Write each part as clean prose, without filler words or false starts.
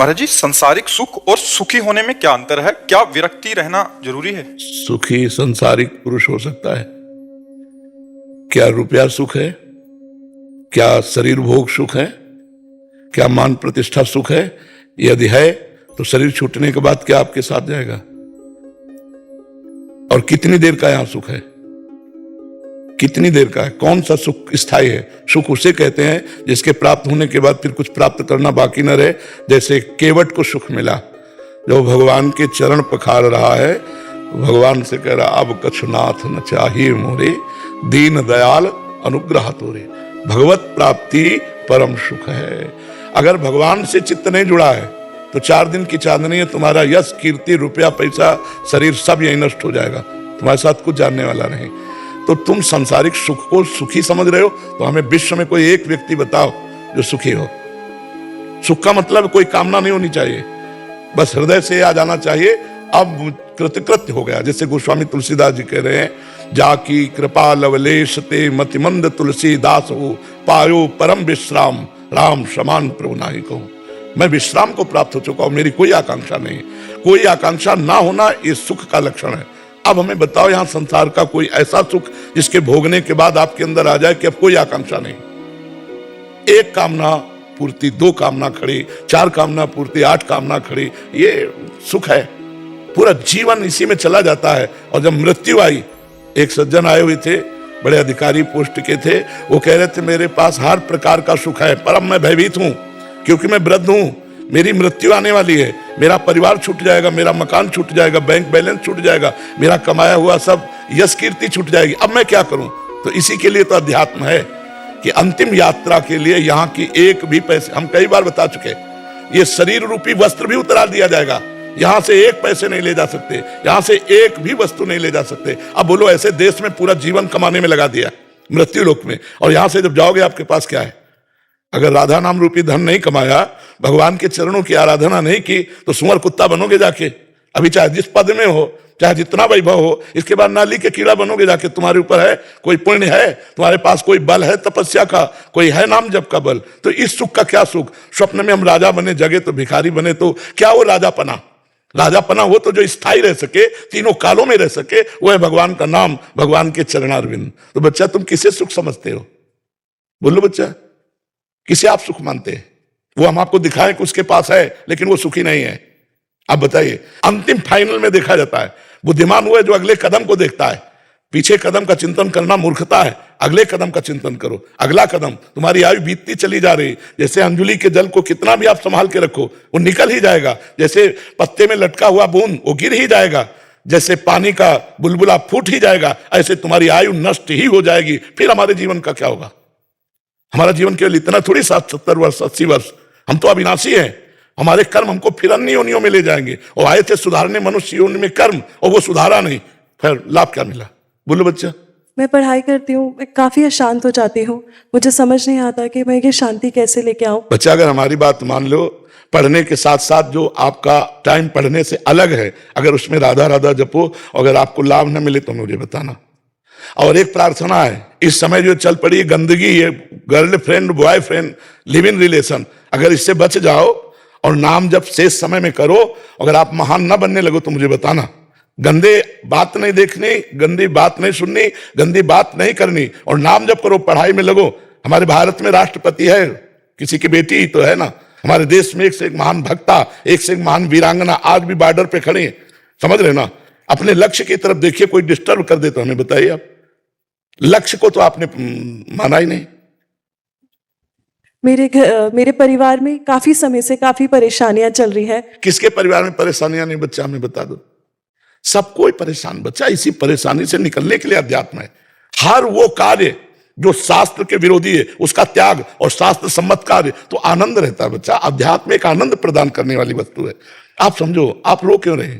महाराज जी, संसारिक सुख और सुखी होने में क्या अंतर है? क्या विरक्ति रहना जरूरी है? सुखी संसारिक पुरुष हो सकता है। क्या रुपया सुख है? क्या शरीर भोग सुख है? क्या मान प्रतिष्ठा सुख है? यदि है तो शरीर छूटने के बाद क्या आपके साथ जाएगा? और कितनी देर का यहां सुख है? कितनी देर का है? कौन सा सुख स्थायी है? सुख उसे कहते हैं जिसके प्राप्त होने के बाद फिर कुछ प्राप्त करना बाकी न रहे। जैसे केवट को सुख मिला, जो भगवान के चरण पखार रहा है, भगवान से कह रहा अब कछुनाथ न चाहिए मोरे, दीन दयाल अनुग्रह तोरे। भगवत प्राप्ति परम सुख है। अगर भगवान से चित्त नहीं जुड़ा है तो 4 दिन की चांदनी है, तुम्हारा यश कीर्ति रुपया पैसा शरीर सब यही नष्ट हो जाएगा, तुम्हारे साथ कुछ जानने वाला नहीं। तो तुम संसारिक सुख को सुखी समझ रहे हो, तो हमें विश्व में कोई एक व्यक्ति बताओ जो सुखी हो। सुख का मतलब कोई कामना नहीं होनी चाहिए, बस हृदय से आ जाना चाहिए। अब कृतकृत्य हो गया, जैसे गोस्वामी तुलसीदास जी कह रहे हैं, जाकी कृपा लवलेश ते मतिमंद तुलसीदास हो, पायो परम विश्राम राम समान प्रभु नाहि को। मैं विश्राम को प्राप्त हो चुका हूं, मेरी कोई आकांक्षा नहीं। कोई आकांक्षा ना होना ये सुख का लक्षण है। अब हमें बताओ, यहां संसार का कोई ऐसा सुख जिसके भोगने के बाद आपके अंदर आ जाए कि अब कोई आकांक्षा नहीं। 1 कामना पूर्ति, 2 कामना खड़ी, 4 कामना पूर्ति, 8 कामना खड़ी, ये सुख है। पूरा जीवन इसी में चला जाता है। और जब मृत्यु आई, एक सज्जन आए हुए थे, बड़े अधिकारी पोस्ट के थे, वो कह रहे थे मेरे पास हर प्रकार का सुख है, पर अब मैं भयभीत हूं क्योंकि मैं वृद्ध हूं, मेरी मृत्यु आने वाली है, मेरा परिवार छूट जाएगा, मेरा मकान छूट जाएगा, बैंक बैलेंस छूट जाएगा, मेरा कमाया हुआ सब यश कीर्ति छूट जाएगी, अब मैं क्या करूं? तो इसी के लिए तो अध्यात्म है कि अंतिम यात्रा के लिए यहाँ की एक भी पैसे, हम कई बार बता चुके, ये शरीर रूपी वस्त्र भी उतार दिया जाएगा, यहां से 1 पैसे नहीं ले जा सकते, यहां से 1 भी वस्तु नहीं ले जा सकते। अब बोलो, ऐसे देश में पूरा जीवन कमाने में लगा दिया मृत्यु लोक में, और यहां से जब जाओगे आपके पास क्या है? अगर राधा नाम रूपी धन नहीं कमाया, भगवान के चरणों की आराधना नहीं की, तो सुअर कुत्ता बनोगे जाके। अभी चाहे जिस पद में हो, चाहे जितना वैभव हो, इसके बाद नाली के कीड़ा बनोगे जाके। तुम्हारे ऊपर है कोई पुण्य है, तुम्हारे पास कोई बल है तपस्या का, कोई है नाम जप का बल, तो इस सुख का क्या सुख? स्वप्न में हम राजा बने, जगे तो भिखारी बने, तो क्या वो राजापना? राजापना वो तो जो स्थायी रह सके, तीनों कालों में रह सके, वो है भगवान का नाम, भगवान के चरणारविंद। तो बच्चा, तुम किसे सुख समझते हो? बोलो बच्चा, किसे आप सुख मानते हैं? वो हम आपको दिखाएं कि उसके पास है, लेकिन वो सुखी नहीं है। आप बताइए, अंतिम फाइनल में देखा जाता है। बुद्धिमान वो है जो अगले कदम को देखता है। पीछे कदम का चिंतन करना मूर्खता है, अगले कदम का चिंतन करो। अगला कदम, तुम्हारी आयु बीतती चली जा रही, जैसे अंजुली के जल को कितना भी आप संभाल के रखो, वो निकल ही जाएगा। जैसे पत्ते में लटका हुआ बूंद, वो गिर ही जाएगा। जैसे पानी का बुलबुला फूट ही जाएगा, ऐसे तुम्हारी आयु नष्ट ही हो जाएगी। फिर हमारे जीवन का क्या होगा? हमारा जीवन केवल इतना थोड़ी 60-70 वर्ष, 80 वर्ष, हम तो अविनाशी हैं। हमारे कर्म हमको फिर अन्य योनियों में ले जाएंगे। और आए थे सुधारने मनुष्य योनि में कर्म, और वो सुधारा नहीं, फिर लाभ क्या मिला? बोलो बच्चा। मैं पढ़ाई करती हूँ, मैं काफी अशांत हो जाती हूँ, मुझे समझ नहीं आता कि मैं ये शांति कैसे लेके आऊं। बच्चा, अगर हमारी बात मान लो, पढ़ने के साथ साथ जो आपका टाइम पढ़ने से अलग है, अगर उसमें राधा राधा जपो, अगर आपको लाभ न मिले तो मुझे बताना। और एक प्रार्थना है, इस समय जो चल पड़ी गंदगी, ये girlfriend boyfriend live in relation, अगर इससे बच जाओ और नाम जब शेष समय में करो, अगर आप महान ना बनने लगो तो मुझे बताना। गंदे बात नहीं देखनी, गंदी बात नहीं सुननी, गंदी बात नहीं करनी, और नाम जब करो, पढ़ाई में लगो। हमारे भारत में राष्ट्रपति है, किसी की बेटी ही तो है ना। हमारे देश में एक से एक महान भक्ता, एक से एक महान वीरांगना आज भी बॉर्डर पे खड़ी है, समझ रहे ना। अपने लक्ष्य की तरफ देखिए, कोई डिस्टर्ब कर दे तो हमें बताइए। आप लक्ष्य को तो आपने माना ही नहीं। मेरे परिवार में काफी समय से काफी परेशानियां चल रही है। किसके परिवार में परेशानियां नहीं बच्चा, हमें बता दो। सब कोई परेशान बच्चा, इसी परेशानी से निकलने के लिए अध्यात्म है। हर वो कार्य जो शास्त्र के विरोधी है, उसका त्याग, और शास्त्र सम्मत कार्य तो आनंद रहता है बच्चा। अध्यात्म एक आनंद प्रदान करने वाली वस्तु है। आप समझो, आप रो क्यों रहे?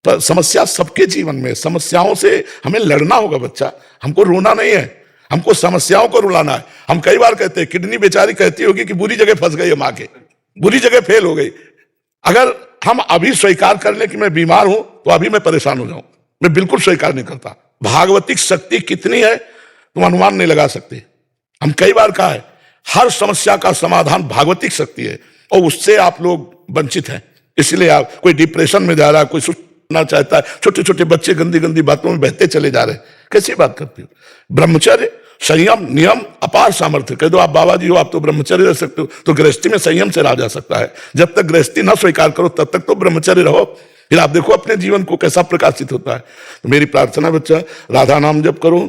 पर समस्या सबके जीवन में, समस्याओं से हमें लड़ना होगा बच्चा। हमको रोना नहीं है, हमको समस्याओं को रुलाना है। हम कई बार कहते हैं, किडनी बेचारी कहती होगी कि बुरी जगह फंस गई, हम आके बुरी जगह फेल हो गई। अगर हम अभी स्वीकार कर ले कि मैं बीमार हूं, तो अभी मैं परेशान हो जाऊं। मैं बिल्कुल स्वीकार नहीं करता। भागवतिक शक्ति कितनी है तुम अनुमान नहीं लगा सकते। हम कई बार कहा है, हर समस्या का समाधान भागवतिक शक्ति है। और उससे आप लोग वंचित हैं। इसलिए आप, कोई डिप्रेशन में जा रहा है, कोई सुनना चाहता है, छोटे छोटे बच्चे गंदी गंदी बातों में बहते चले जा रहे हैं। कैसी बात करती हो? ब्रह्मचर्य, संयम, नियम, अपार सामर्थ्य। कह दो आप बाबा जी हो, आप तो ब्रह्मचर्य रह सकते हो, तो गृहस्थी में संयम से रहा जा सकता है। जब तक गृहस्थी ना स्वीकार करो तब तक तो ब्रह्मचर्य रहो, फिर आप देखो अपने जीवन को कैसा प्रकाशित होता है। तो मेरी प्रार्थना बच्चा, राधा नाम जप करो,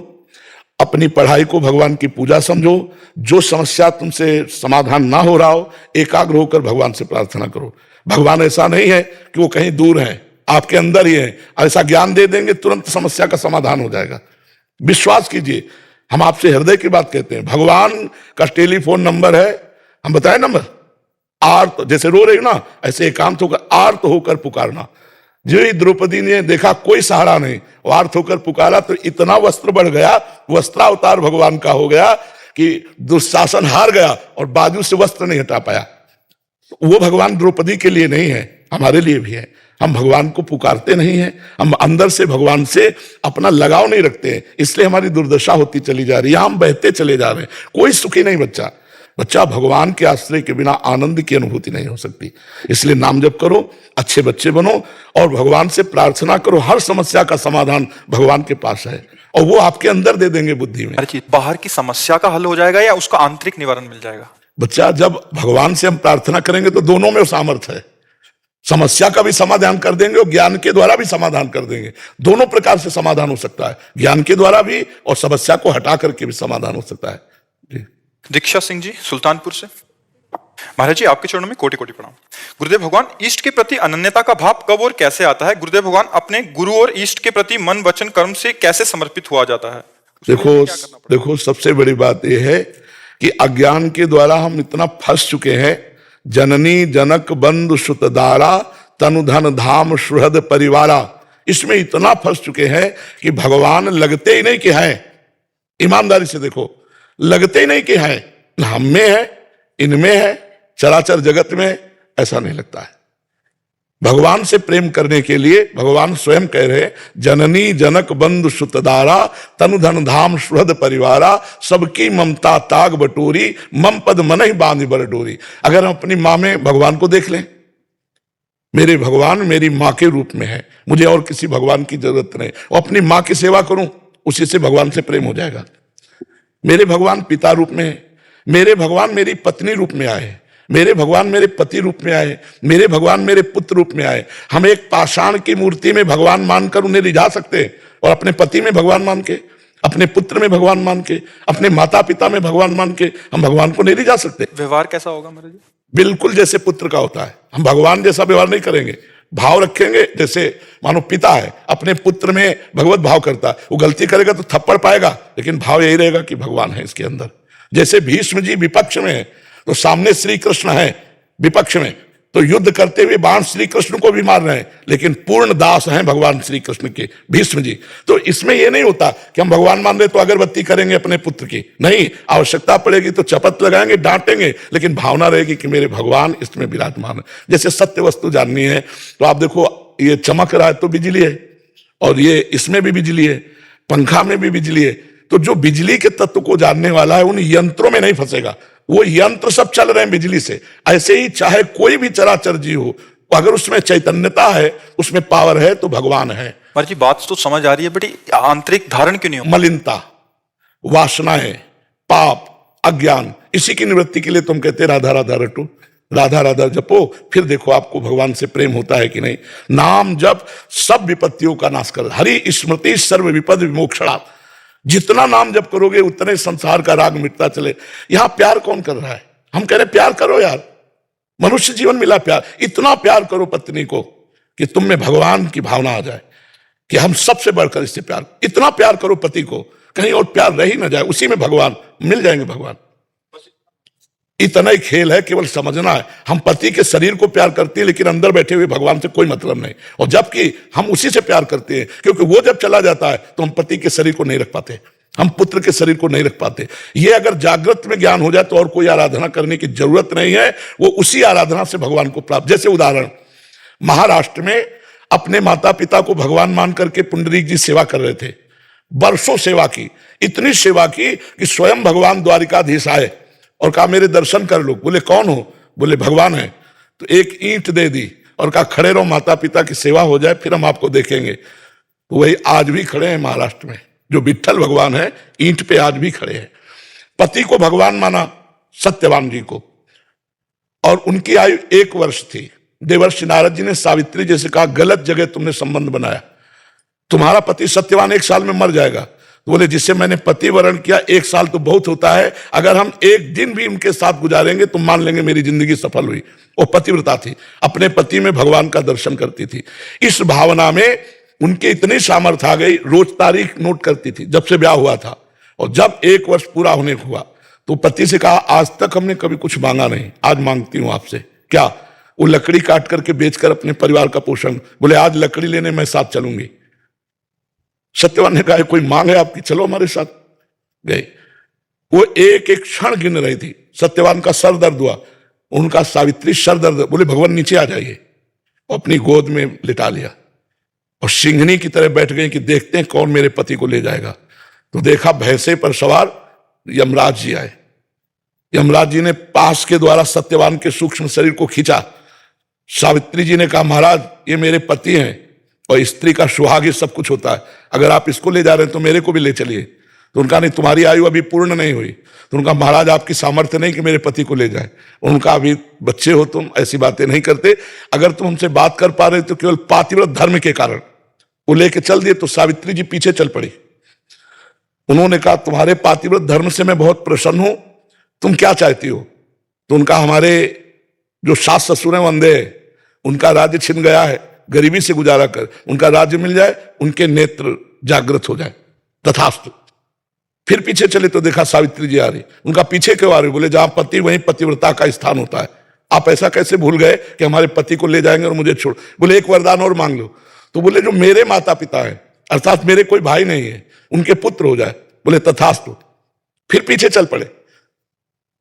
अपनी पढ़ाई को भगवान की पूजा समझो, जो समस्या तुमसे समाधान ना हो रहा हो, एकाग्र होकर भगवान से प्रार्थना करो। भगवान ऐसा नहीं है कि वो कहीं दूर है, आपके अंदर ही है। ऐसा ज्ञान दे देंगे तुरंत समस्या का समाधान हो जाएगा। विश्वास कीजिए, हम आपसे हृदय की बात कहते हैं। भगवान का टेलीफोन नंबर है, हम बताए नंबर, आर्त, जैसे रो रही ना ऐसे एकांत होकर आर्त होकर पुकारना। जो ही द्रौपदी ने देखा कोई सहारा नहीं, वो आर्त होकर पुकारा तो इतना वस्त्र बढ़ गया, वस्त्रावतार भगवान का हो गया कि दुशासन हार गया और बाजू से वस्त्र नहीं हटा पाया। वो भगवान द्रौपदी के लिए नहीं है, हमारे लिए भी है। हम भगवान को पुकारते नहीं हैं, हम अंदर से भगवान से अपना लगाव नहीं रखते हैं, इसलिए हमारी दुर्दशा होती चली जा रही है, हम बहते चले जा रहे हैं। कोई सुखी नहीं बच्चा। बच्चा भगवान के आश्रय के बिना आनंद की अनुभूति नहीं हो सकती। इसलिए नाम जप करो, अच्छे बच्चे बनो और भगवान से प्रार्थना करो। हर समस्या का समाधान भगवान के पास है और वो आपके अंदर दे देंगे बुद्धि में। बाहर की समस्या का हल हो जाएगा या उसका आंतरिक निवारण मिल जाएगा? बच्चा, जब भगवान से हम प्रार्थना करेंगे तो दोनों में सामर्थ्य है। समस्या का भी समाधान कर देंगे और ज्ञान के द्वारा भी समाधान कर देंगे। दोनों प्रकार से समाधान हो सकता है, ज्ञान के द्वारा भी और समस्या को हटा करके भी समाधान हो सकता है। जी। दीक्षा सिंह जी सुल्तानपुर से। महाराज जी, आपके चरणों में कोटि कोटि प्रणाम। गुरुदेव भगवान, इष्ट के प्रति अनन्यता का भाव कब और कैसे आता है? गुरुदेव भगवान, अपने गुरु और इष्ट के प्रति मन वचन कर्म से कैसे समर्पित हुआ जाता है? देखो सबसे बड़ी बात यह है कि अज्ञान के द्वारा हम इतना फंस चुके हैं। जननी जनक बंधु सुतदारा तनु धन धाम सुहृद परिवारा, इसमें इतना फंस चुके हैं कि भगवान लगते ही नहीं कि है। ईमानदारी से देखो, लगते ही नहीं कि है, हम में है, इनमें है, चराचर जगत में ऐसा नहीं लगता है। भगवान से प्रेम करने के लिए भगवान स्वयं कह रहे, जननी जनक बंधु सुतदारा तनु धन धाम सुहृद परिवारा, सबकी ममता ताग बटोरी मम पद मन ही बांध बर डोरी। अगर हम अपनी माँ में भगवान को देख लें, मेरे भगवान मेरी माँ के रूप में है, मुझे और किसी भगवान की जरूरत नहीं, और अपनी माँ की सेवा करूं, उसी से भगवान से प्रेम हो जाएगा। मेरे भगवान पिता रूप में है, मेरे भगवान मेरी पत्नी रूप में आए, मेरे भगवान मेरे पति रूप में आए, मेरे भगवान मेरे पुत्र रूप में आए। हम एक पाषाण की मूर्ति में भगवान मानकर उन्हें रिझा सकते हैं और अपने पति में भगवान मान के, अपने पुत्र में भगवान मान के, अपने माता पिता में भगवान मान के हम भगवान को नहीं रिझा सकते। व्यवहार कैसा होगा महाराज जी? बिल्कुल जैसे पुत्र का होता है। हम भगवान जैसा व्यवहार नहीं करेंगे, भाव रखेंगे। जैसे मानो पिता है, अपने पुत्र में भगवत भाव करता है, वो गलती करेगा तो थप्पड़ पाएगा, लेकिन भाव यही रहेगा कि भगवान है इसके अंदर। जैसे भीष्म जी विपक्ष में है तो सामने श्री कृष्ण है, विपक्ष में तो युद्ध करते हुए बाण श्री कृष्ण को भी मार रहे हैं, लेकिन पूर्ण दास हैं भगवान श्री कृष्ण के भीष्म जी। तो इसमें यह नहीं होता कि हम भगवान मान रहे तो अगरबत्ती करेंगे अपने पुत्र की, नहीं, आवश्यकता पड़ेगी तो चपत लगाएंगे, डांटेंगे, लेकिन भावना रहेगी कि मेरे भगवान इसमें विराजमान है। जैसे सत्य वस्तु जाननी है तो आप देखो, ये चमक रहा है तो बिजली है, और ये इसमें भी बिजली है, पंखा में भी बिजली है। तो जो बिजली के तत्व को जानने वाला है उन यंत्रों में नहीं फंसेगा, वो यंत्र सब चल रहे हैं बिजली से। ऐसे ही चाहे कोई भी चराचर जीव हो, अगर उसमें चैतन्यता है, उसमें पावर है, तो भगवान है। पर जी बात तो समझ आ रही है, बेटी आंतरिक धारण क्यों नहीं हो? मलिनता, वासनाएं, पाप, अज्ञान, इसी की निवृत्ति के लिए तुम कहते राधा राधा रटो, राधा राधा जपो, फिर देखो आपको भगवान से प्रेम होता है कि नहीं। नाम जप सब विपत्तियों का नाश कर, हरि स्मृति सर्व विपद विमोक्षणा। जितना नाम जप करोगे उतने संसार का राग मिटता चले। यहां प्यार कौन कर रहा है? हम कह रहे प्यार करो यार, मनुष्य जीवन मिला प्यार। इतना प्यार करो पत्नी को कि तुम में भगवान की भावना आ जाए कि हम सबसे बढ़कर इससे प्यार। इतना प्यार करो पति को, कहीं और प्यार रह ही ना जाए, उसी में भगवान मिल जाएंगे। भगवान इतना ही खेल है, केवल समझना है। हम पति के शरीर को प्यार करते हैं, लेकिन अंदर बैठे हुए भगवान से कोई मतलब नहीं। और जबकि हम उसी से प्यार करते हैं, क्योंकि वो जब चला जाता है तो हम पति के शरीर को नहीं रख पाते, हम पुत्र के शरीर को नहीं रख पाते। ये अगर जागृत में ज्ञान हो जाए तो और कोई आराधना करने की जरूरत नहीं है, वो उसी आराधना से भगवान को प्राप्त। जैसे उदाहरण, महाराष्ट्र में अपने माता पिता को भगवान मान करके पुंडरीक जी सेवा कर रहे थे, वर्षों सेवा की, इतनी सेवा की कि स्वयं भगवान द्वारिकाधीश आए और कहा मेरे दर्शन कर लो। बोले कौन हो? बोले भगवान है, तो एक ईंट दे दी और कहा खड़े रहो, माता पिता की सेवा हो जाए फिर हम आपको देखेंगे। तो वही आज भी खड़े हैं महाराष्ट्र में, जो विट्ठल भगवान है ईंट पे आज भी खड़े हैं। पति को भगवान माना सत्यवान जी को, और उनकी आयु 1 वर्ष थी। देवर्षि नारद जी ने सावित्री जी से कहा गलत जगह तुमने संबंध बनाया, तुम्हारा पति सत्यवान 1 साल में मर जाएगा। तो बोले जिससे मैंने पति वरण किया 1 साल तो बहुत होता है, अगर हम 1 दिन भी उनके साथ गुजारेंगे तो मान लेंगे मेरी जिंदगी सफल हुई। वो पतिव्रता थी, अपने पति में भगवान का दर्शन करती थी। इस भावना में उनके इतनी सामर्थ्य आ गई, रोज तारीख नोट करती थी जब से ब्याह हुआ था। और जब 1 वर्ष पूरा होने को हुआ तो पति से कहा आज तक हमने कभी कुछ मांगा नहीं, आज मांगती हूं आपसे। क्या? वो लकड़ी काट करके बेचकर अपने परिवार का पोषण। बोले आज लकड़ी लेने मैं साथ चलूंगी। सत्यवान ने कहा कोई मांग है आपकी, चलो हमारे साथ। गए। वो एक एक क्षण गिन रही थी। सत्यवान का सर दर्द हुआ, उनका सावित्री सर दर्द, बोले भगवान नीचे आ जाइए, अपनी गोद में लिटा लिया और सिंहनी की तरह बैठ गई कि देखते हैं कौन मेरे पति को ले जाएगा। तो देखा भैंसे पर सवार यमराज जी आए। यमराज जी ने पास के द्वारा सत्यवान के सूक्ष्म शरीर को खींचा। सावित्री जी ने कहा महाराज ये मेरे पति हैं और स्त्री का सुहाग ये सब कुछ होता है, अगर आप इसको ले जा रहे हैं तो मेरे को भी ले चलिए। तो उनका नहीं, तुम्हारी आयु अभी पूर्ण नहीं हुई। तो उनका महाराज आपकी सामर्थ्य नहीं कि मेरे पति को ले जाए। उनका अभी बच्चे हो तुम, ऐसी बातें नहीं करते, अगर तुम हमसे बात कर पा रहे तो केवल पातिव्रत धर्म के कारण। वो लेके चल दिए तो सावित्री जी पीछे चल पड़ी। उन्होंने कहा तुम्हारे पातिव्रत धर्म से मैं बहुत प्रसन्न हूं, तुम क्या चाहती हो? तो उनका हमारे जो सास ससुर हैं वंदे, उनका राज्य छिन गया है, गरीबी से गुजारा कर उनका राज्य मिल जाए, उनके नेत्र जागृत हो जाए, तथास्तु। फिर पीछे चले तो देखा सावित्री जी आ रही। उनका पीछे क्यों आ रही? बोले जहां पति वहीं पतिव्रता का स्थान होता है। आप ऐसा कैसे भूल गए कि हमारे पति को ले जाएंगे और मुझे छोड़? बोले एक वरदान और मांग लो। तो बोले जो मेरे माता पिता है, अर्थात मेरे कोई भाई नहीं है, उनके पुत्र हो जाए। बोले तथास्तु। फिर पीछे चल पड़े।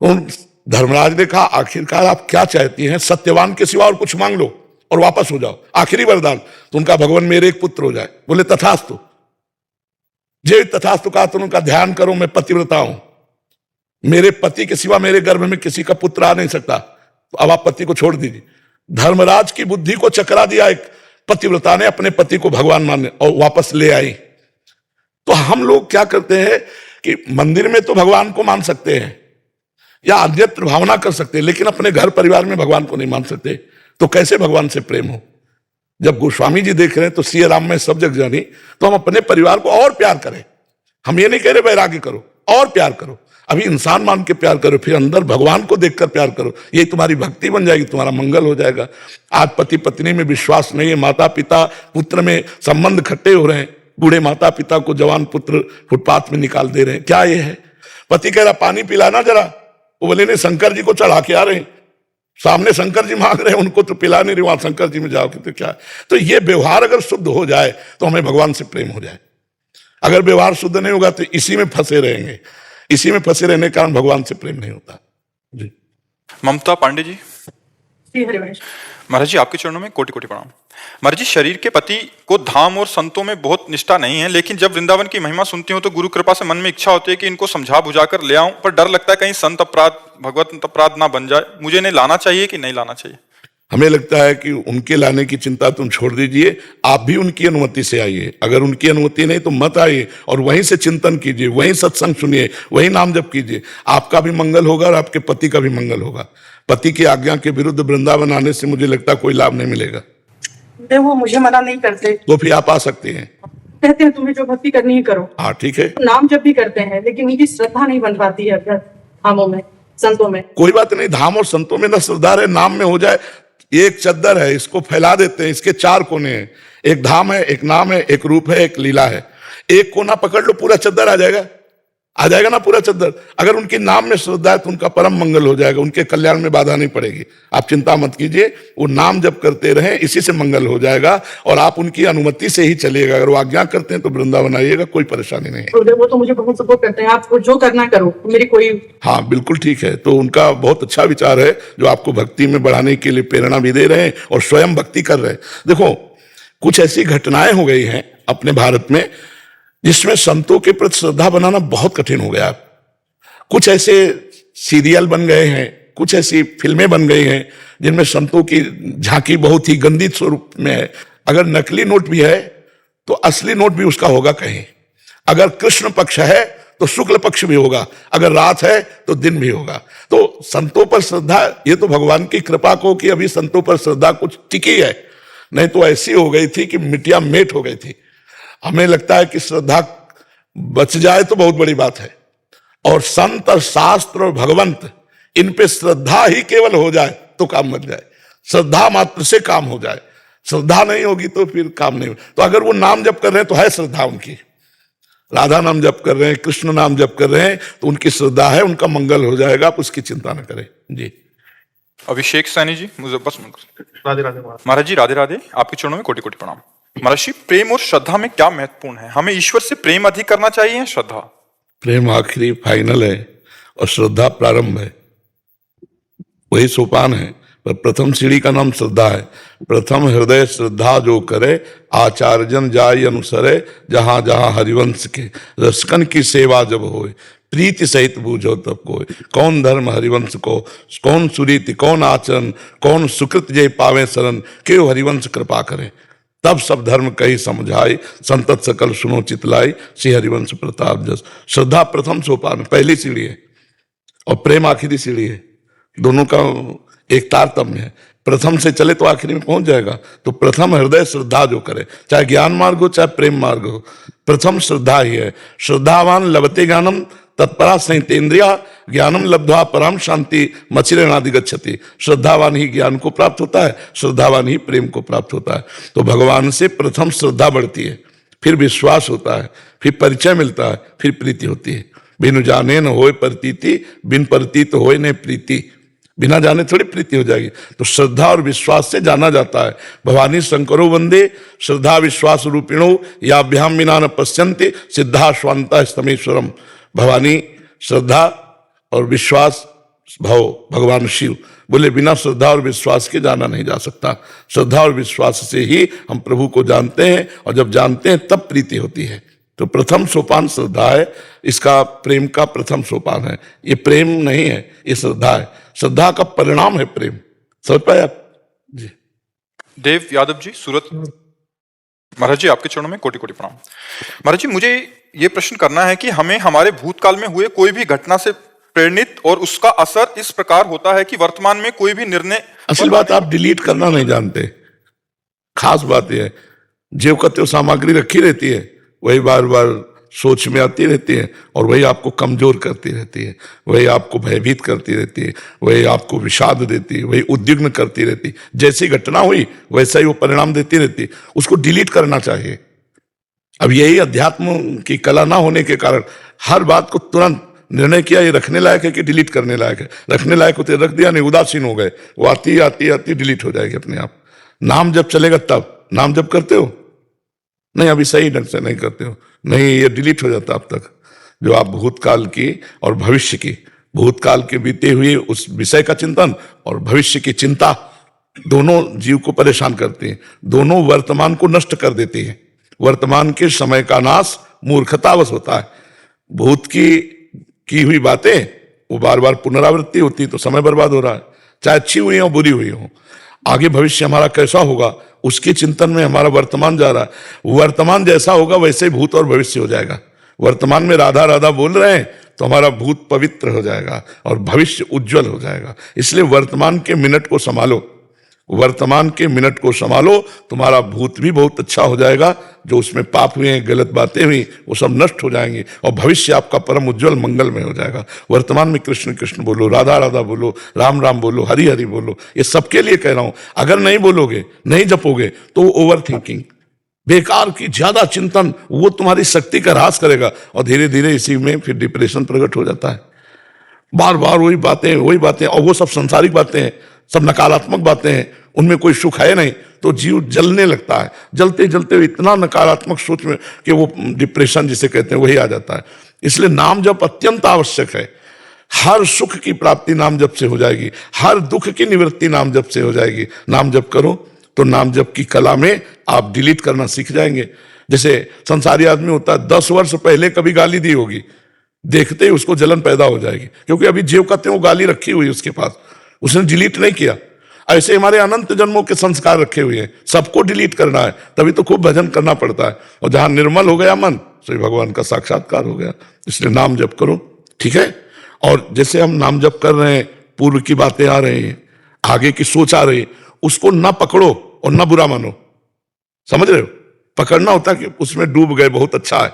धर्मराज ने कहा आखिरकार आप क्या चाहती हैं? सत्यवान के सिवा और कुछ मांग लो और वापस हो जाओ, आखिरी वरदान। तो उनका भगवान मेरे एक पुत्र हो जाए। बोले तथास्तु। जे तथास्तु कहा तो उनका ध्यान करो मैं पतिव्रता हूं, मेरे पति के सिवा मेरे गर्भ में किसी का पुत्र आ नहीं सकता, तो अब आप पति को छोड़ दीजिए। धर्मराज की बुद्धि को चकरा दिया एक पतिव्रता ने, अपने पति को भगवान मानने और वापस ले आई। तो हम लोग क्या करते हैं कि मंदिर में तो भगवान को मान सकते हैं या अन्यत्र भावना कर सकते हैं, लेकिन अपने घर परिवार में भगवान को नहीं मान सकते। तो कैसे भगवान से प्रेम हो? जब गोस्वामी जी देख रहे हैं तो सिया राम में सब जग जानी, तो हम अपने परिवार को और प्यार करें। हम ये नहीं कह रहे वैराग्य करो, और प्यार करो। अभी इंसान मान के प्यार करो, फिर अंदर भगवान को देखकर प्यार करो। ये तुम्हारी भक्ति बन जाएगी, तुम्हारा मंगल हो जाएगा। आज पति पत्नी में विश्वास नहीं है, माता पिता पुत्र में संबंध खट्टे हो रहे हैं। बूढ़े माता पिता को जवान पुत्र फुटपाथ में निकाल दे रहे हैं। क्या ये है? पति कह रहा पानी पिलाना जरा, वो बोले नहीं शंकर जी को चढ़ा के आ रहे हैं, सामने शंकर जी मांग रहे हैं, उनको तो पिला नहीं रहे, वहां शंकर जी में जाओगे तो क्या? तो ये व्यवहार अगर शुद्ध हो जाए तो हमें भगवान से प्रेम हो जाए। अगर व्यवहार शुद्ध नहीं होगा तो इसी में फंसे रहेंगे। इसी में फंसे रहने के कारण भगवान से प्रेम नहीं होता। जी। ममता पांडे जी। हरिवंश। महाराज जी आपके चरणों में कोटि कोटि प्रणाम। महाराज जी शरीर के पति को धाम और संतों में बहुत निष्ठा नहीं है, लेकिन जब वृंदावन की महिमा सुनती हूँ तो गुरु कृपा से मन में इच्छा होती है कि इनको समझा बुझाकर ले आऊं, पर डर लगता है कहीं संत अपराध भगवत अपराध ना बन जाए। मुझे इन्हें लाना चाहिए कि नहीं लाना चाहिए? हमें लगता है कि उनके लाने की चिंता तुम छोड़ दीजिए, आप भी उनकी अनुमति से आइए। अगर उनकी अनुमति नहीं तो मत आइए और वहीं से चिंतन कीजिए, वहीं सत्संग सुनिए, वहीं नाम जप कीजिए। आपका भी मंगल होगा और आपके पति का भी मंगल होगा। पति की आज्ञा के विरुद्ध वृंदावन आने से मुझे लगता है कोई लाभ नहीं मिलेगा। वो मुझे मना नहीं करते, तो फिर आप आ सकते हैं। कहते हैं तुम्हें जो भक्ति करनी है करो। हाँ ठीक है। नाम जप भी करते हैं, लेकिन उनकी श्रद्धा नहीं बन पाती है धामों में संतों में। कोई बात नहीं, धाम और संतों में न श्रद्धा है, नाम में हो जाए। एक चद्दर है, इसको फैला देते हैं, इसके 4 कोने हैं। एक धाम है, एक नाम है, एक रूप है, एक लीला है। एक कोना पकड़ लो, पूरा चद्दर आ जाएगा ना पूरा चद्दर। अगर उनके नाम में श्रद्धा है तो उनका परम मंगल हो जाएगा, उनके कल्याण में बाधा नहीं पड़ेगी। आप चिंता मत कीजिए, वो नाम जप करते रहें, इसी से मंगल हो जाएगा। और आप उनकी अनुमति से ही चलिएगा। अगर वो आज्ञा करते हैं तो वृंदावन आइएगा, कोई परेशानी नहीं है। वो तो मुझे बहुत सपोर्ट करते हैं, आप जो करना करो, मेरी कोई। हाँ बिल्कुल ठीक है। तो उनका बहुत अच्छा विचार है जो आपको भक्ति में बढ़ाने के लिए प्रेरणा भी दे रहे हैं और स्वयं भक्ति कर रहे हैं। देखो कुछ ऐसी घटनाएं हो गई हैं अपने भारत में जिसमें संतों के प्रति श्रद्धा बनाना बहुत कठिन हो गया। कुछ ऐसे सीरियल बन गए हैं, कुछ ऐसी फिल्में बन गई हैं जिनमें संतों की झांकी बहुत ही गंदी स्वरूप में है। अगर नकली नोट भी है तो असली नोट भी उसका होगा कहीं। अगर कृष्ण पक्ष है तो शुक्ल पक्ष भी होगा, अगर रात है तो दिन भी होगा। तो संतों पर श्रद्धा, ये तो भगवान की कृपा को कि अभी संतों पर श्रद्धा कुछ टिकी है, नहीं तो ऐसी हो गई थी कि मिट्टिया मेट हो गई थी। हमें लगता है कि श्रद्धा बच जाए तो बहुत बड़ी बात है, और संत और शास्त्र और भगवंत इन पे श्रद्धा ही केवल हो जाए तो काम बन जाए। श्रद्धा मात्र से काम हो जाए, श्रद्धा नहीं होगी तो फिर काम नहीं हो। तो अगर वो नाम जप कर रहे हैं तो है श्रद्धा उनकी, राधा नाम जप कर रहे हैं, कृष्ण नाम जप कर रहे हैं तो उनकी श्रद्धा है, उनका मंगल हो जाएगा, आप उसकी चिंता न करें जी। अभिषेक सैनी जी, मुझे बस राधे राधे महाराज जी, राधे राधे, आपके चरणों में कोटि कोटि प्रणाम। महाराज जी, प्रेम और श्रद्धा में क्या महत्वपूर्ण है? हमें ईश्वर से प्रेम अधिक करना चाहिए या श्रद्धा? प्रेम आखिरी फाइनल है और श्रद्धा प्रारंभ है, वही सोपान है। पर प्रथम सीढ़ी का नाम श्रद्धा है। प्रथम हृदय श्रद्धा जो करे, आचार्यजन जाय अनुसरे, जहां जहां हरिवंश के रसकन की सेवा जब होए, प्रीति सहित बूझो तब कोई। कौन धर्म हरिवंश को, कौन सुरीति, कौन आचरण, कौन सुकृत जय पावे शरण, क्यों हरिवंश कृपा करे, तब सब धर्म कही समझाई, संतत सकल सुनो चितलाई, श्री हरिवंश प्रताप जस। श्रद्धा प्रथम सोपान, पहली सीढ़ी है, और प्रेम आखिरी सीढ़ी है। दोनों का एक तारतम्य है। प्रथम से चले तो आखिरी में पहुंच जाएगा। तो प्रथम हृदय श्रद्धा जो करे, चाहे ज्ञान मार्ग हो चाहे प्रेम मार्ग हो, प्रथम श्रद्धा ही है। श्रद्धावान लभते ज्ञानम तत्परा संहितेन्द्रिया, ज्ञानम लब्ध्वा पराम शांति मचिरेणादि गच्छति। श्रद्धावान ही ज्ञान को प्राप्त होता है, श्रद्धावान ही प्रेम को प्राप्त होता है। तो भगवान से प्रथम श्रद्धा बढ़ती है, फिर विश्वास होता है, फिर परिचय मिलता है, फिर प्रीति होती है। बिनु जाने न होए प्रतीति, बिन प्रतीत होए न प्रीति। बिना जाने थोड़ी प्रीति हो जाएगी। तो श्रद्धा और विश्वास से जाना जाता है। भवानी शंकरो वंदे श्रद्धा विश्वास रूपिणो, याभ्याम बिना न पश्यन्ते सिद्धा स्वांता स्तमेश्वरम। भवानी श्रद्धा और विश्वास भव, भगवान शिव बोले बिना श्रद्धा और विश्वास के जाना नहीं जा सकता। श्रद्धा और विश्वास से ही हम प्रभु को जानते हैं, और जब जानते हैं तब प्रीति होती है। तो प्रथम सोपान श्रद्धा है, इसका प्रेम का प्रथम सोपान है। ये प्रेम नहीं है, ये श्रद्धा है। श्रद्धा का परिणाम है प्रेम। समझ पाए आप जी? देव यादव जी, सूरत। महाराज जी, आपके चरणों में कोटि कोटि प्रणाम। महाराज जी, मुझे ये प्रश्न करना है कि हमें हमारे भूतकाल में हुए कोई भी घटना से प्रेरित और उसका असर इस प्रकार होता है कि वर्तमान में कोई भी निर्णय। असल बात आप डिलीट करना नहीं जानते। खास बात यह है, जेव कत्यो सामग्री रखी रहती है, वही बार बार सोच में आती रहती है, और वही आपको कमजोर करती रहती है, वही आपको भयभीत करती रहती है, वही आपको विषाद देती है, वही उद्विग्न करती रहती है। जैसी घटना हुई वैसा ही वो परिणाम देती रहती है। उसको डिलीट करना चाहिए। अब यही अध्यात्म की कला ना होने के कारण हर बात को तुरंत निर्णय किया, ये रखने लायक है कि डिलीट करने लायक है। रखने लायक होते रख दिया, नहीं उदासीन हो गए, वो आती आती आती डिलीट हो जाएगी अपने आप। नाम जब चलेगा तब। नाम जब करते हो नहीं, अभी सही ढंग से नहीं करते हो, नहीं, ये डिलीट हो जाता अब तक। जो आप भूतकाल की और भविष्य की, भूतकाल के बीते हुए उस विषय का चिंतन और भविष्य की चिंता, दोनों जीव को परेशान करती हैं। दोनों वर्तमान को नष्ट कर देती हैं। वर्तमान के समय का नाश मूर्खतावश होता है। भूत की हुई बातें वो बार बार पुनरावृत्ति होती, तो समय बर्बाद हो रहा है, चाहे अच्छी हुई हो बुरी हुई हो। आगे भविष्य हमारा कैसा होगा उसके चिंतन में हमारा वर्तमान जा रहा है। वर्तमान जैसा होगा वैसे ही भूत और भविष्य हो जाएगा। वर्तमान में राधा राधा बोल रहे हैं तो हमारा भूत पवित्र हो जाएगा और भविष्य उज्जवल हो जाएगा। इसलिए वर्तमान के मिनट को संभालो, वर्तमान के मिनट को संभालो, तुम्हारा भूत भी बहुत अच्छा हो जाएगा। जो उसमें पाप हुए हैं, गलत बातें हुई, वो सब नष्ट हो जाएंगी और भविष्य आपका परम उज्जवल मंगल में हो जाएगा। वर्तमान में कृष्ण कृष्ण बोलो, राधा राधा बोलो, राम राम बोलो, हरि हरि बोलो। ये सबके लिए कह रहा हूं। अगर नहीं बोलोगे, नहीं जपोगे तो ओवर थिंकिंग, बेकार की ज्यादा चिंतन, वो तुम्हारी शक्ति का ह्रास करेगा और धीरे धीरे इसी में फिर डिप्रेशन प्रकट हो जाता है। बार बार वही बातें, और वो सब संसारिक बातें हैं, सब नकारात्मक बातें हैं, उनमें कोई सुख है नहीं, तो जीव जलने लगता है। जलते जलते इतना नकारात्मक सोच में कि वो डिप्रेशन जिसे कहते हैं वही आ जाता है। इसलिए नाम जप अत्यंत आवश्यक है। हर सुख की प्राप्ति नाम जप से हो जाएगी, हर दुख की निवृत्ति नाम जप से हो जाएगी। नाम जप करो तो नाम जप की कला में आप डिलीट करना सीख जाएंगे। जैसे संसारी आदमी होता है, 10 वर्ष पहले कभी गाली दी होगी, देखते ही उसको जलन पैदा हो जाएगी, क्योंकि अभी जीव कहते हैं वो गाली रखी हुई उसके पास। उसने डिलीट नहीं किया। ऐसे हमारे अनंत जन्मों के संस्कार रखे हुए हैं, सबको डिलीट करना है, तभी तो खूब भजन करना पड़ता है। और जहां निर्मल हो गया मन, तो भगवान का साक्षात्कार हो गया। इसलिए नाम जप करो, ठीक है। और जैसे हम नाम जप कर रहे हैं, पूर्व की बातें आ रही हैं, आगे की सोच आ रही है, उसको ना पकड़ो और ना बुरा मानो, समझ रहे हो। पकड़ना होता है कि उसमें डूब गए, बहुत अच्छा है,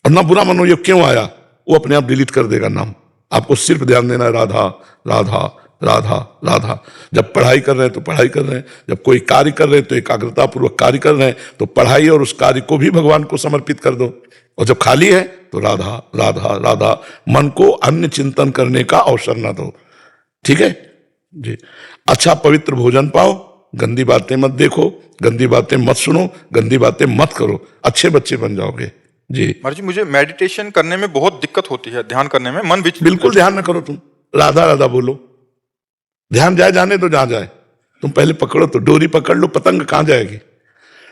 और ना बुरा मानो ये क्यों आया, वो अपने आप डिलीट कर देगा नाम। आपको सिर्फ ध्यान देना है राधा राधा राधा राधा। जब पढ़ाई कर रहे हैं तो पढ़ाई कर रहे हैं, जब कोई कार्य कर रहे हैं तो एकाग्रता पूर्वक कार्य कर रहे हैं, तो पढ़ाई और उस कार्य को भी भगवान को समर्पित कर दो। और जब खाली है तो राधा राधा राधा, मन को अन्य चिंतन करने का अवसर ना दो, ठीक है जी। अच्छा पवित्र भोजन पाओ, गंदी बातें मत देखो, गंदी बातें मत सुनो, गंदी बातें मत करो, अच्छे बच्चे बन जाओगे जी। महाराज जी मुझे मेडिटेशन करने में बहुत दिक्कत होती है, ध्यान करने में मन बिल्कुल ध्यान न करो, तुम राधा राधा बोलो, ध्यान जाए जाने दो जहां जाए। तुम पहले पकड़ो तो, डोरी पकड़ लो, पतंग कहां जाएगी।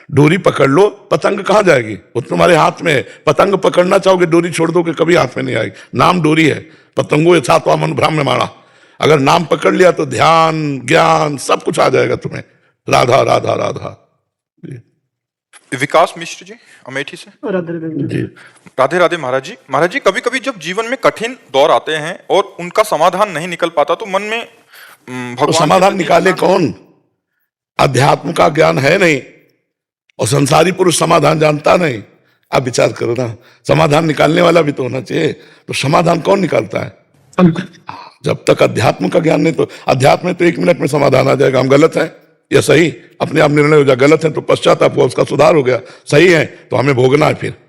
डोरी पकड़ लो, पतंग कहां जाएगी, वो तुम्हारे हाथ में है। पतंग पकड़ना चाहोगे, डोरी छोड़ दोगे, कभी हाथ में नहीं आएगी। नाम डोरी है, पतंगो यथा तो मन भ्रम मारा। अगर नाम पकड़ लिया तो ध्यान ज्ञान सब कुछ आ जाएगा तुम्हें। राधा राधा राधा। विकास मिश्र जी अमेठी से। जी राधे राधे महाराज जी। महाराज जी कभी कभी जब जीवन में कठिन दौर आते हैं और उनका समाधान नहीं निकल पाता तो मन में तो भगवान समाधान निकाले कौन, अध्यात्म का ज्ञान है नहीं, और संसारी पुरुष समाधान जानता नहीं। आप विचार करो ना, समाधान निकालने वाला भी तो होना चाहिए। तो समाधान कौन निकालता है, जब तक अध्यात्म का ज्ञान नहीं। तो अध्यात्म में तो 1 मिनट में समाधान आ जाएगा, हम गलत हैं या सही, अपने आप निर्णय हो जाए। गलत है तो पश्चाताप हुआ, उसका सुधार हो गया। सही है तो हमें भोगना है, फिर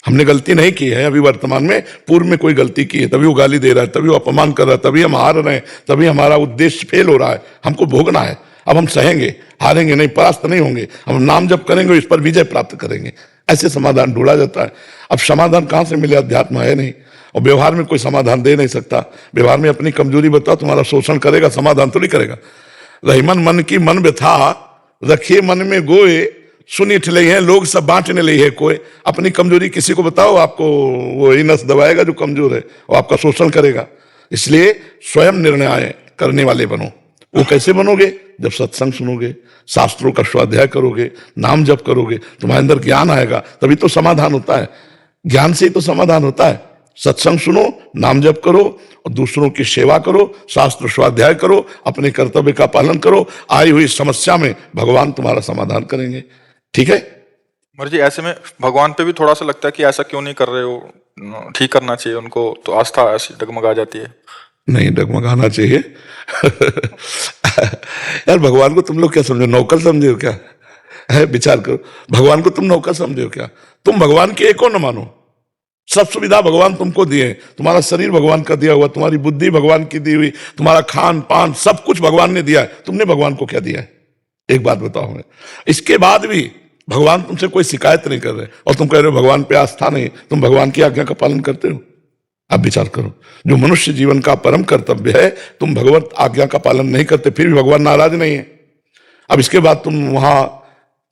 हमने गलती नहीं की है अभी वर्तमान में, पूर्व में कोई गलती की है, तभी वो गाली दे रहा है, तभी वो अपमान कर रहा है, तभी हम हार रहे हैं, तभी हमारा उद्देश्य फेल हो रहा है। हमको भोगना है। अब हम सहेंगे, हारेंगे नहीं, परास्त नहीं होंगे। हम नाम जप करेंगे, इस पर विजय प्राप्त करेंगे। ऐसे समाधान ढूंढा जाता है। अब समाधान कहां से मिले, अध्यात्म है नहीं, और व्यवहार में कोई समाधान दे नहीं सकता। व्यवहार में अपनी कमजोरी बताओ, तुम्हारा शोषण करेगा, समाधान तो नहीं करेगा। रहीमन मन की मन व्यथा, रखिए मन में गोए, सुनी ठले हैं लोग सब बांटने ले है कोई। अपनी कमजोरी किसी को बताओ, आपको वो ही नस दबाएगा जो कमजोर है, और आपका शोषण करेगा। इसलिए स्वयं निर्णय करने वाले बनो। वो कैसे बनोगे, जब सत्संग सुनोगे, शास्त्रों का स्वाध्याय करोगे, नाम जप करोगे, तुम्हारे अंदर ज्ञान आएगा, तभी तो समाधान होता है। ज्ञान से ही तो समाधान होता है। सत्संग सुनो, नाम जप करो, और दूसरों की सेवा करो, शास्त्र स्वाध्याय करो, अपने कर्तव्य का पालन करो। आई हुई समस्या में भगवान तुम्हारा समाधान करेंगे, ठीक है। महाराज जी ऐसे में भगवान पे भी थोड़ा सा लगता है कि ऐसा क्यों नहीं कर रहे हो, ठीक करना चाहिए उनको, तो आस्था ऐसी डगमगा जाती है। नहीं डगमगाना चाहिए यार भगवान को तुम लोग क्या समझो, नौकर समझे हो क्या है, विचार करो। भगवान को तुम नौकर समझे हो क्या, तुम भगवान के एक न मानो। सब सुविधा भगवान तुमको दिए, तुम्हारा शरीर भगवान का दिया हुआ, तुम्हारी बुद्धि भगवान की दी हुई, तुम्हारा खान पान सब कुछ भगवान ने दिया है। तुमने भगवान को क्या दिया है, एक बात बताओ हमें। इसके बाद भी भगवान तुमसे कोई शिकायत नहीं कर रहे, और तुम कह रहे हो भगवान पे आस्था नहीं। तुम भगवान की आज्ञा का पालन करते हो। आप विचार करो, जो मनुष्य जीवन का परम कर्तव्य है, तुम भगवत आज्ञा का पालन नहीं करते, फिर भी भगवान नाराज नहीं है। अब इसके बाद तुम वहां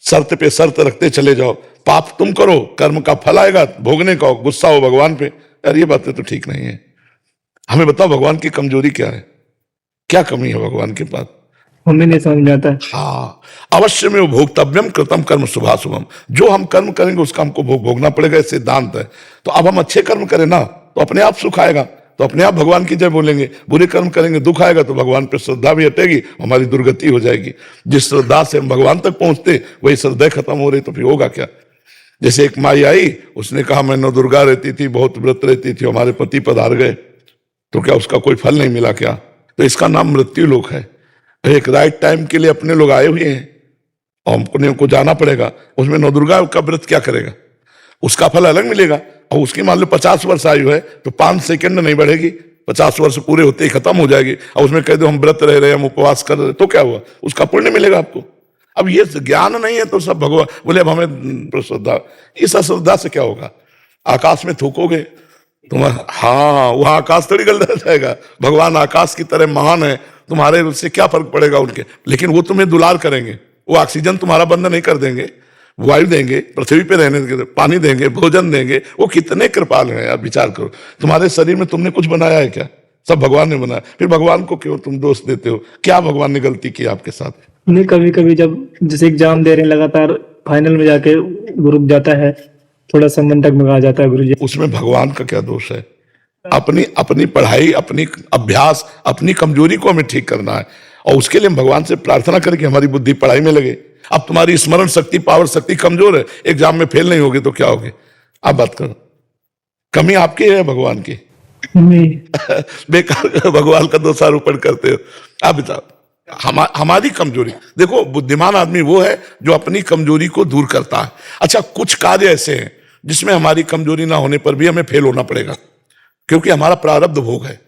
शर्त पे शर्त रखते चले जाओ, पाप तुम करो, कर्म का फल आएगा भोगने का, गुस्सा हो भगवान पे। यार ये बातें तो ठीक नहीं है। हमें बताओ भगवान की कमजोरी क्या है, क्या कमी है भगवान के पास, हमें नहीं समझ में आता है। हाँ अवश्य में भोक्तव्यम कृतम कर्म शुभाशुभम, जो हम कर्म करेंगे उसका हमको भोगना पड़ेगा, ये सिद्धांत है। तो अब हम अच्छे कर्म करें ना तो अपने आप सुख आएगा, तो अपने आप भगवान की जय बोलेंगे। बुरे कर्म करेंगे दुख आएगा, तो भगवान पे श्रद्धा भी हटेगी, हमारी दुर्गति हो जाएगी। जिस श्रद्धा से हम भगवान तक पहुंचते वही श्रद्धा खत्म हो रही, तो फिर होगा क्या। जैसे एक माई आई, उसने कहा मैं नौ दुर्गा रहती थी, बहुत व्रत रहती थी, हमारे पति पधार गए, तो क्या उसका कोई फल नहीं मिला क्या। तो इसका नाम मृत्यु लोक है। एक राइट टाइम के लिए अपने लोग आए हुए हैं और हमको जाना पड़ेगा। उसमें नौ दुर्गा का व्रत क्या करेगा, उसका फल अलग मिलेगा। और उसकी मान लो 50 वर्ष आयु है तो 5 सेकंड नहीं बढ़ेगी, 50 वर्ष पूरे होते ही खत्म हो जाएगी। और उसमें कह दो हम व्रत रह रहे हैं, हम उपवास कर रहे हैं, तो क्या हुआ, उसका पुण्य मिलेगा आपको। अब ये ज्ञान नहीं है तो सब भगवान बोले अब हमें श्रद्धा, इस अश्रद्धा से क्या होगा। आकाश में थूकोगे तुम्हारा, हाँ वहां आकाश थोड़ी गल जाएगा। भगवान आकाश की तरह महान है, तुम्हारे उससे क्या फर्क पड़ेगा उनके। लेकिन वो तुम्हें दुलार करेंगे, वो ऑक्सीजन तुम्हारा बंद नहीं कर देंगे, वायु देंगे, पृथ्वी पे रहने देंगे, पानी देंगे, भोजन देंगे। वो कितने कृपाल हैं यार, विचार करो। तुम्हारे शरीर में तुमने कुछ बनाया है क्या, सब भगवान ने बनाया, फिर भगवान को क्यों तुम दोष देते हो? क्या भगवान ने गलती की आपके साथ? नहीं, कभी कभी जब जैसे एग्जाम दे रहे हैं लगातार, फाइनल में जाके वो रुक जाता है, थोड़ा सा मन डगमगा जाता है गुरुजी। उसमें भगवान का क्या दोष है? अपनी अपनी पढ़ाई, अपनी अभ्यास, अपनी कमजोरी को हमें ठीक करना है, और उसके लिए हम भगवान से प्रार्थना करें कि हमारी बुद्धि पढ़ाई में लगे। अब तुम्हारी स्मरण शक्ति, पावर शक्ति कमजोर है, एग्जाम में फेल नहीं होगे तो क्या होगे? आप बात करो, कमी आपकी है भगवान की? नहीं, बेकार भगवान का दोषारोपण करते हो। आप बताओ, हमारी कमजोरी देखो, बुद्धिमान आदमी वो है जो अपनी कमजोरी को दूर करता है। अच्छा, कुछ कार्य ऐसे हैं जिसमें हमारी कमजोरी ना होने पर भी हमें फेल होना पड़ेगा, क्योंकि हमारा प्रारब्ध भोग है।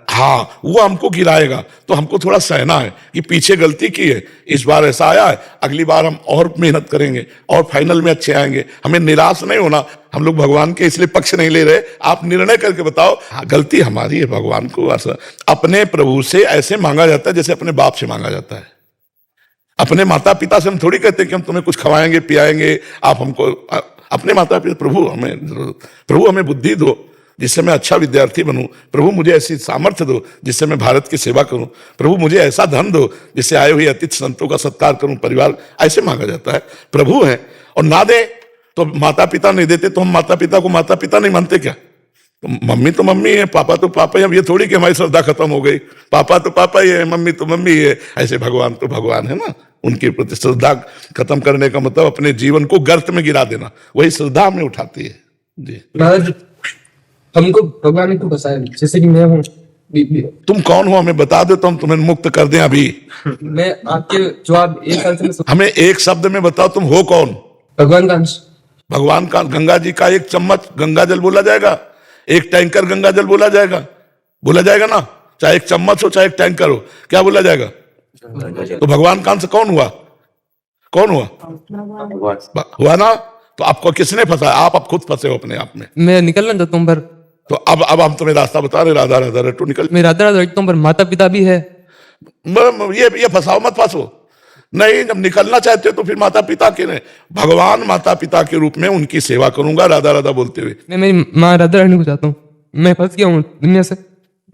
हाँ, वो हमको गिराएगा, तो हमको थोड़ा सहना है कि पीछे गलती की है, इस बार ऐसा आया है, अगली बार हम और मेहनत करेंगे और फाइनल में अच्छे आएंगे। हमें निराश नहीं होना। हम लोग भगवान के इसलिए पक्ष नहीं ले रहे, आप निर्णय करके बताओ। हाँ, गलती हमारी है, भगवान को अपने प्रभु से ऐसे मांगा जाता है जैसे अपने बाप से मांगा जाता है। अपने माता पिता से हम थोड़ी कहते कि हम तुम्हें कुछ खवाएंगे पियाएंगे, आप हमको। अपने माता पिता, प्रभु हमें बुद्धि दो जिससे मैं अच्छा विद्यार्थी बनूं, प्रभु मुझे ऐसी सामर्थ्य दो जिससे मैं भारत की सेवा करूं, प्रभु मुझे ऐसा धन दो जिससे आए हुए अतिथि संतों का सत्कार करूं, परिवार, ऐसे मांगा जाता है। प्रभु है, और ना दे तो माता पिता नहीं देते तो हम माता पिता को माता पिता नहीं मानते क्या? तो मम्मी है, पापा तो पापा ही। अब ये थोड़ी कि हमारी श्रद्धा खत्म हो गई, पापा तो पापा ही है, मम्मी तो मम्मी ही है। ऐसे भगवान तो भगवान है ना। उनके प्रति श्रद्धा खत्म करने का मतलब अपने जीवन को गर्त में गिरा देना, वही श्रद्धा हमें उठाती है जी। महाराज, हमको भगवान ने क्यों फंसाया? जैसे कि मैं हूँ, तुम कौन हो हमें बता दो तो हम तुम्हें मुक्त कर दें अभी। मैं आपके जवाब एक साल से हमें एक शब्द में बताओ, तुम हो कौन? भगवान का अंश। भगवान का, गंगा जी का एक चम्मच गंगा जल बोला जाएगा, एक टैंकर गंगा जल बोला जाएगा ना। चाहे एक चम्मच हो चाहे एक टैंकर हो, क्या बोला जाएगा? तो भगवान का अंश कौन हुआ? हुआ ना। तो आपको किसने फंसाया? आप खुद फंसे हो अपने आप में। मैं निकलना चाहता हूँ पर, तो अब हम तुम्हें रास्ता बता रहे, राधा राधा रटो, निकल। मैं राधा राधा रखता हूँ पर माता पिता भी है। ये फंसाओ मत, फंसो नहीं। जब निकलना चाहते हो तो फिर माता पिता के नहीं, भगवान माता पिता के रूप में उनकी सेवा करूंगा, राधा राधा बोलते हुए। मैं मेरी माँ राधा रानी को चाहता हूँ, मैं फंस गया हूँ दुनिया से,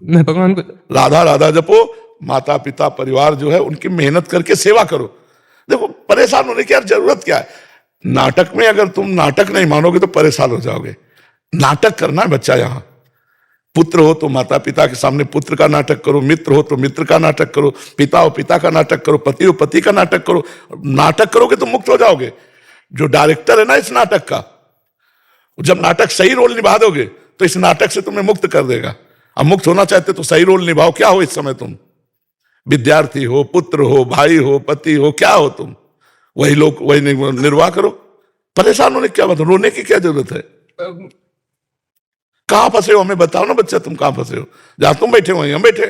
मैं भगवान को। राधा राधा जपो, माता पिता परिवार जो है उनकी मेहनत करके सेवा करो। देखो, परेशान होने की यार जरूरत क्या है? नाटक में अगर तुम नाटक नहीं मानोगे तो परेशान हो जाओगे। नाटक करना है बच्चा। यहाँ पुत्र हो तो माता पिता के सामने पुत्र का नाटक करो, मित्र हो तो मित्र का नाटक करो, पिता हो पिता का नाटक करो, पति हो पति का नाटक करो। नाटक करोगे तो मुक्त हो जाओगे। जो डायरेक्टर है ना इस नाटक का, जब नाटक सही रोल निभा दोगे तो इस नाटक से तुम्हें मुक्त कर देगा। अब मुक्त होना चाहते तो सही रोल निभाओ। क्या हो इस समय तुम? विद्यार्थी हो, पुत्र हो, भाई हो, पति हो, क्या हो तुम? वही लोग वही निर्वाह करो। परेशान होने क्या मतलब, रोने की क्या जरूरत है? कहां फंसे हो हमें बताओ ना बच्चा, तुम कहां फंसे हो? जहां तुम बैठे हो वहीं हम बैठे,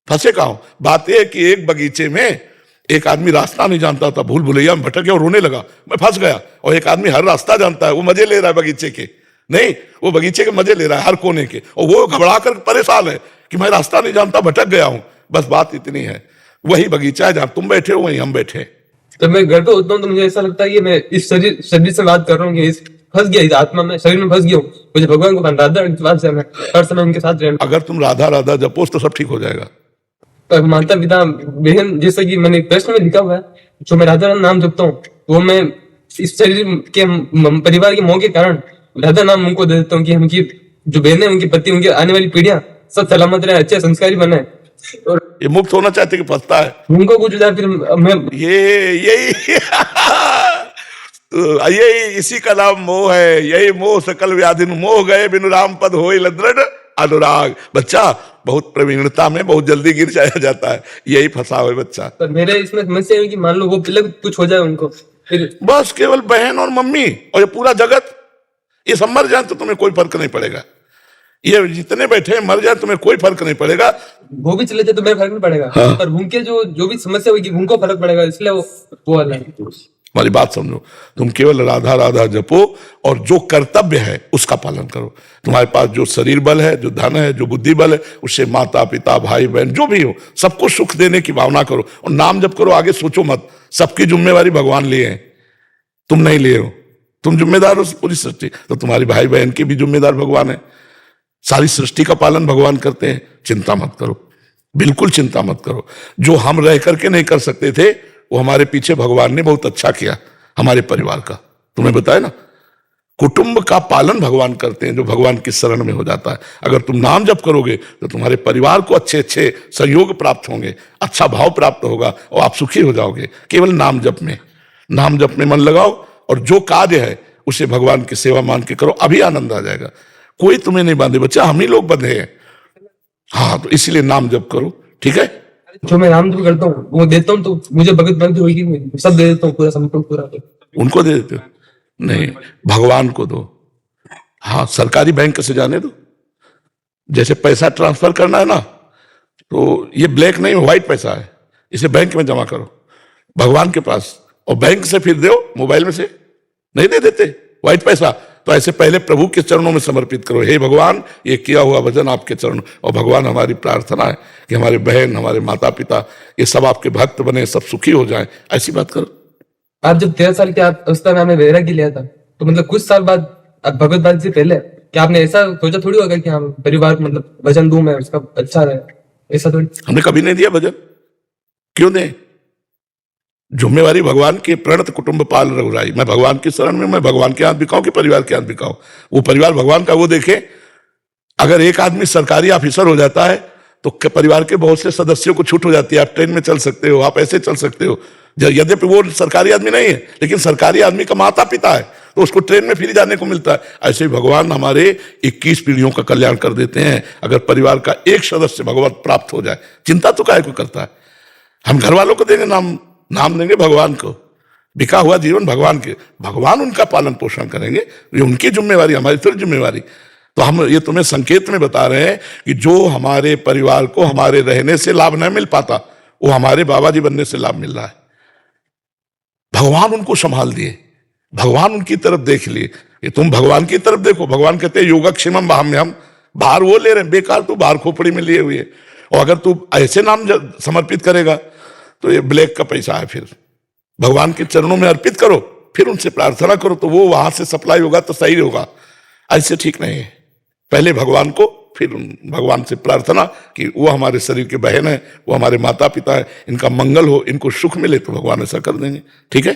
फंसे कहां हो? बात यह है कि एक बगीचे में एक आदमी रास्ता नहीं जानता था, भूल भुलैया में भटक गया और रोने लगा, मैं फंस गया। और एक आदमी हर रास्ता जानता है, वो मजे ले रहा है बगीचे के, नहीं वो बगीचे के मजे ले रहा है हर कोने के, और वो घबरा कर परेशान है कि मैं रास्ता नहीं जानता, भटक गया हूं। बस बात इतनी है। वही बगीचा है जहां तुम बैठे हो वहीं हम बैठे। तो मैं घर पे होता हूँ तो मुझे ऐसा लगता है कि मैं इस शरीर से बात कर रहा हूँ कि फंस गया, इस आत्मा में, शरीर में फंस गया हूँ। मुझे भगवान को राधा रानी से हर समय उनके साथ रहना। अगर तुम राधा राधा जपोस तो सब ठीक हो जाएगा। पर माता पिता बहन, जैसे कि मैंने प्रश्न में लिखा हुआ है, जो मैं राधा नाम जपता हूँ वो मैं इस शरीर के परिवार के मोह के कारण राधा नाम उनको दे देता हूँ कि उनकी जो बहनें, उनकी पति, उनकी आने वाली पीढ़ियां सब सलामत रहे, अच्छे संस्कारी बने। और ये मुक्त होना चाहते कि फंसता है उनको कुछ फिर मैं यही इसी का नाम मोह है। यही मोह सकल व्याधि मोह गए बिनु राम पद होय लदृढ़ अनुराग। बच्चा बहुत प्रवीणता में बहुत जल्दी गिर जाया जाता है, यही फंसा हुआ बच्चा। पर मेरे इसमें समस्या है कि मान लो वो अलग कुछ हो जाए उनको, फिर बस केवल बहन और मम्मी और ये पूरा जगत ये सब मर जाए तो तुम्हें कोई फर्क नहीं पड़ेगा। ये जितने बैठे हैं मर जाए तुम्हें कोई फर्क नहीं पड़ेगा। वो भी चले जाए तो मेरे फर्क नहीं पड़ेगा। हाँ। पर उनके जो भी समस्या होगी उनको फर्क पड़ेगा, इसलिए वो अलग है। हमारी बात समझो, तुम केवल राधा राधा जपो और जो कर्तव्य है उसका पालन करो। तुम्हारे पास जो शरीर बल है, जो धन है, जो बुद्धि बल है, उससे माता पिता भाई बहन जो भी हो सबको सुख देने की भावना करो और नाम जप करो। आगे सोचो मत, सबकी जिम्मेवारी भगवान लिए हैं, तुम नहीं लिए हो। तुम जिम्मेदार हो पूरी सृष्टि, तो तुम्हारी भाई बहन की भी जिम्मेदार भगवान है। सारी सृष्टि का पालन भगवान करते हैं, चिंता मत करो, बिल्कुल चिंता मत करो। जो हम रह करके नहीं कर सकते थे वो हमारे पीछे भगवान ने बहुत अच्छा किया, हमारे परिवार का। तुम्हें बताया ना, कुटुंब का पालन भगवान करते हैं जो भगवान की शरण में हो जाता है। अगर तुम नाम जप करोगे तो तुम्हारे परिवार को अच्छे अच्छे सहयोग प्राप्त होंगे, अच्छा भाव प्राप्त होगा और आप सुखी हो जाओगे केवल नाम जप में मन लगाओ और जो कार्य है उसे भगवान की सेवा मान के करो, अभी आनंद आ जाएगा। कोई तुम्हें नहीं बांधे बच्चा, हम ही लोग बंधे हैं। हाँ, तो इसीलिए नाम जप करो, ठीक है। जो मैं नाम जप करता हूँ वो देता हूँ तो मुझे भगत बनती होगी, मैं सब दे देता हूँ, पूरा संपूर्ण पूरा। उनको दे देते हो? नहीं, भगवान को दो। हाँ, सरकारी बैंक से जाने दो। जैसे पैसा ट्रांसफर करना है ना, तो ये ब्लैक नहीं व्हाइट पैसा है, इसे बैंक में जमा करो भगवान के पास, और बैंक से फिर दो, मोबाइल में से नहीं दे देते व्हाइट पैसा। तो ऐसे पहले प्रभु के चरणों में समर्पित करो, हे भगवान ये किया हुआ भजन आपके चरण, और भगवान हमारी प्रार्थना है कि हमारे बहन, हमारे माता पिता ये सब आपके भक्त बने, सब सुखी हो जाएं, ऐसी बात करो। आप जब 13 साल के अवस्था में आपने वैराग्य लिया था, तो मतलब कुछ साल बाद भगवत बात से पहले क्या आपने ऐसा सोचा थोड़ी होगा कि हाँ परिवार मतलब वचन दूं मैं उसका अच्छा रहे, ऐसा थोड़ी? हमने कभी नहीं दिया भजन, क्यों दें? जिम्मेवारी भगवान की, प्रणत कुटुंब पाल रघुराई। मैं भगवान की शरण में, मैं भगवान के हाथ बिकाऊं कि परिवार के हाथ बिकाऊं? वो परिवार भगवान का, वो देखे। अगर एक आदमी सरकारी ऑफिसर हो जाता है तो परिवार के बहुत से सदस्यों को छूट हो जाती है, आप ट्रेन में चल सकते हो, आप ऐसे चल सकते हो। यद्यपि वो सरकारी आदमी नहीं है, लेकिन सरकारी आदमी का माता पिता है तो उसको ट्रेन में फ्री जाने को मिलता है। ऐसे ही भगवान हमारे 21 पीढ़ियों का कल्याण कर देते हैं अगर परिवार का एक सदस्य भगवत प्राप्त हो जाए। चिंता तो काहे को करता है? हम घर वालों को देंगे नाम देंगे भगवान को, बिका हुआ जीवन भगवान के, भगवान उनका पालन पोषण करेंगे, ये उनकी जिम्मेवारी, हमारी थोड़ी जिम्मेवारी। तो हम ये तुम्हें संकेत में बता रहे हैं कि जो हमारे परिवार को हमारे रहने से लाभ नहीं मिल पाता, वो हमारे बाबा जी बनने से लाभ मिल रहा है। भगवान उनको संभाल दिए, भगवान उनकी तरफ देख लिए। ये तुम भगवान की तरफ देखो, भगवान कहते हैं योगक्षेमम बाह्म्यहम्, बाहर वो ले रहे हैं, बेकार तू बाहर खोपड़ी में लिए हुए। और अगर तू ऐसे नाम समर्पित करेगा तो ये ब्लैक का पैसा है, फिर भगवान के चरणों में अर्पित करो, फिर उनसे प्रार्थना करो तो वो वहां से सप्लाई होगा तो सही होगा। ऐसे ठीक नहीं है। पहले भगवान को, फिर भगवान से प्रार्थना कि वो हमारे शरीर के बहन है, वो हमारे माता पिता है, इनका मंगल हो, इनको सुख मिले तो भगवान ऐसा कर देंगे, ठीक है।